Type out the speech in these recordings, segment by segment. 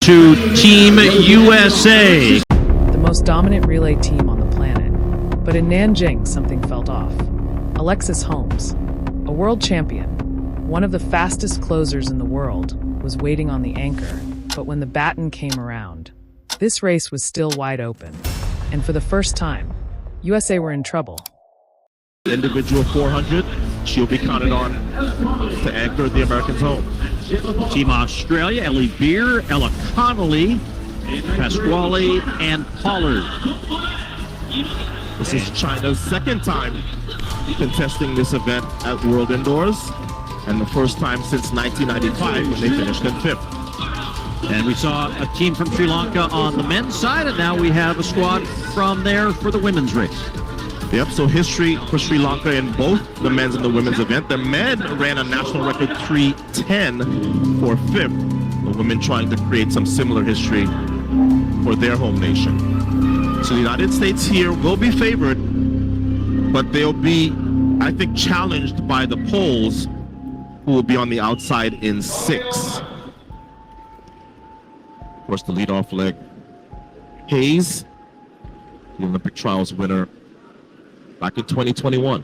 To Team USA. The most dominant relay team on the planet. But in Nanjing, something felt off. Alexis Holmes, a world champion, one of the fastest closers in the world, was waiting on the anchor. But when the baton came around, this race was still wide open. And for the first time, USA were in trouble. Individual 400, she'll be counted on to anchor the Americans home. Team Australia, Ellie Beer, Ella Connolly, Pasquale, and Pollard. This is China's second time contesting this event at World Indoors, and the first time since 1995 when they finished in fifth. And we saw a team from Sri Lanka on the men's side, and now we have a squad from there for the women's race. Yep, so history for Sri Lanka in both the men's and the women's event. The men ran a national record 3:10 for fifth. The women trying to create some similar history for their home nation. So the United States here will be favored, but they'll be, I think, challenged by the Poles, who will be on the outside in six. Of course, the leadoff leg. Hayes, the Olympic trials winner back in 2021.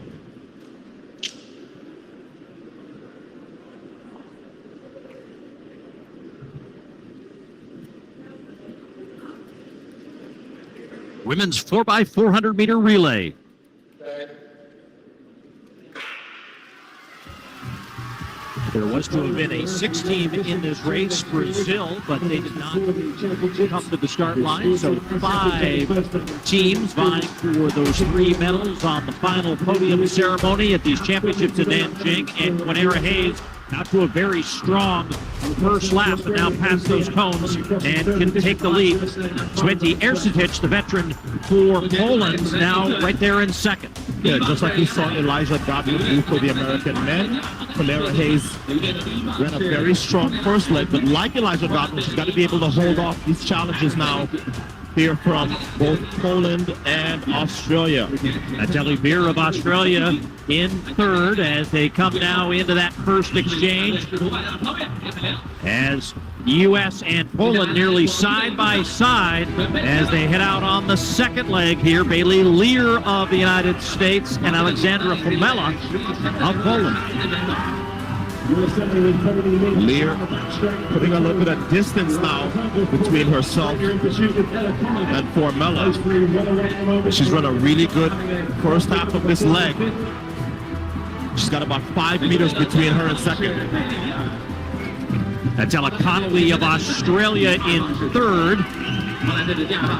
Women's 4x400-meter relay. There was to have been a sixth team in this race, Brazil, but they did not come to the start line. So 5 teams vying for those 3 medals on the final podium ceremony at these championships in Nanjing. And Quinera Hayes out to a very strong first lap, but now past those cones and can take the lead. Sveti Ersitic, the veteran for Poland, now right there in second. Yeah, just like we saw Elijah Godwin do for the American men, Quinera Hayes ran a very strong first leg, but like Elijah Godwin, she's got to be able to hold off these challenges now here from both Poland and Australia. That's Ellie Beer of Australia in third as they come now into that first exchange. As U.S. and Poland nearly side by side as they head out on the second leg here. Bailey Lear of the United States and Alexandra Pomela of Poland. Lear putting a little bit of distance now between herself and Formella. She's run a really good first half of this leg. She's got about 5 meters between her and second. That's Ella Connolly of Australia in third.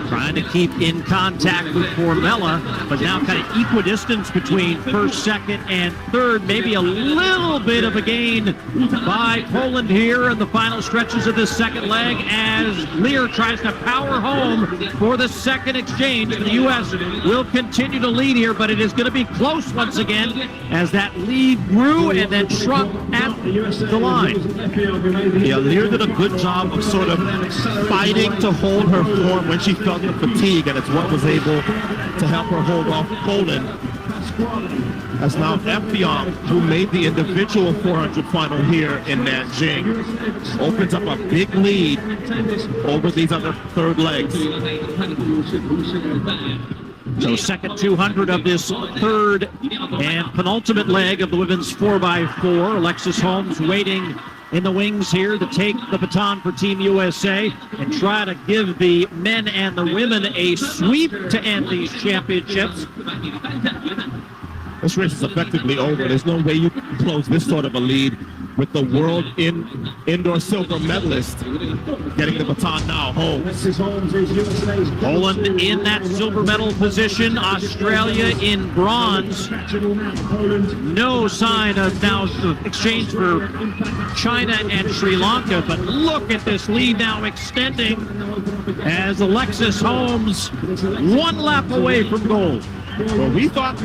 Trying to keep in contact with Formella, but now kind of equidistance between first, second, and third. Maybe a little bit of a gain by Poland here in the final stretches of this second leg as Lear tries to power home for the second exchange. The U.S. will continue to lead here, but it is going to be close once again as that lead grew and then shrunk at the line. Yeah, Lear did a good job of sort of fighting to hold her form when she felt the fatigue, and it's what was able to help her hold off Poland. As now Effiong, who made the individual 400 final here in Nanjing, opens up a big lead over these other third legs. So second 200 of this third and penultimate leg of the women's 4x4. Alexis Holmes waiting in the wings here to take the baton for Team USA and try to give the men and the women a sweep to end these championships. This race is effectively over. There's no way you can close this sort of a lead with the world indoor silver medalist getting the baton now home. Poland in that silver medal position, Australia in bronze. No sign of now the exchange for China and Sri Lanka, but look at this lead now extending as Alexis Holmes 1 lap away from gold. Well, we thought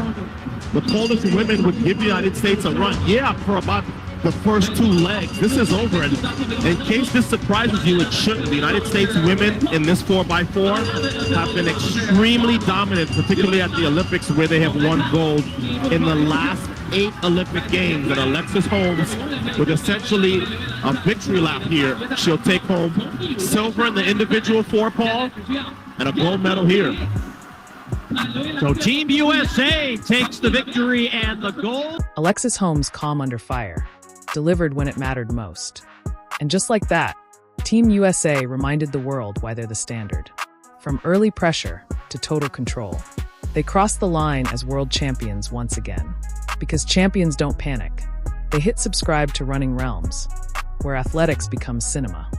the Polish women would give the United States a run, for about the first 2 legs. This is over, and in case this surprises you, it shouldn't. The United States women in this 4x4 have been extremely dominant, particularly at the Olympics, where they have won gold in the last 8 Olympic Games. And Alexis Holmes would essentially a victory lap here. She'll take home silver in the individual four-pole and a gold medal here. So Team USA takes the victory and the gold. Alexis Holmes, calm under fire, delivered when it mattered most. And just like that, Team USA reminded the world why they're the standard. From early pressure to total control, they crossed the line as world champions once again. Because champions don't panic. They hit subscribe to Running Realms, where athletics becomes cinema.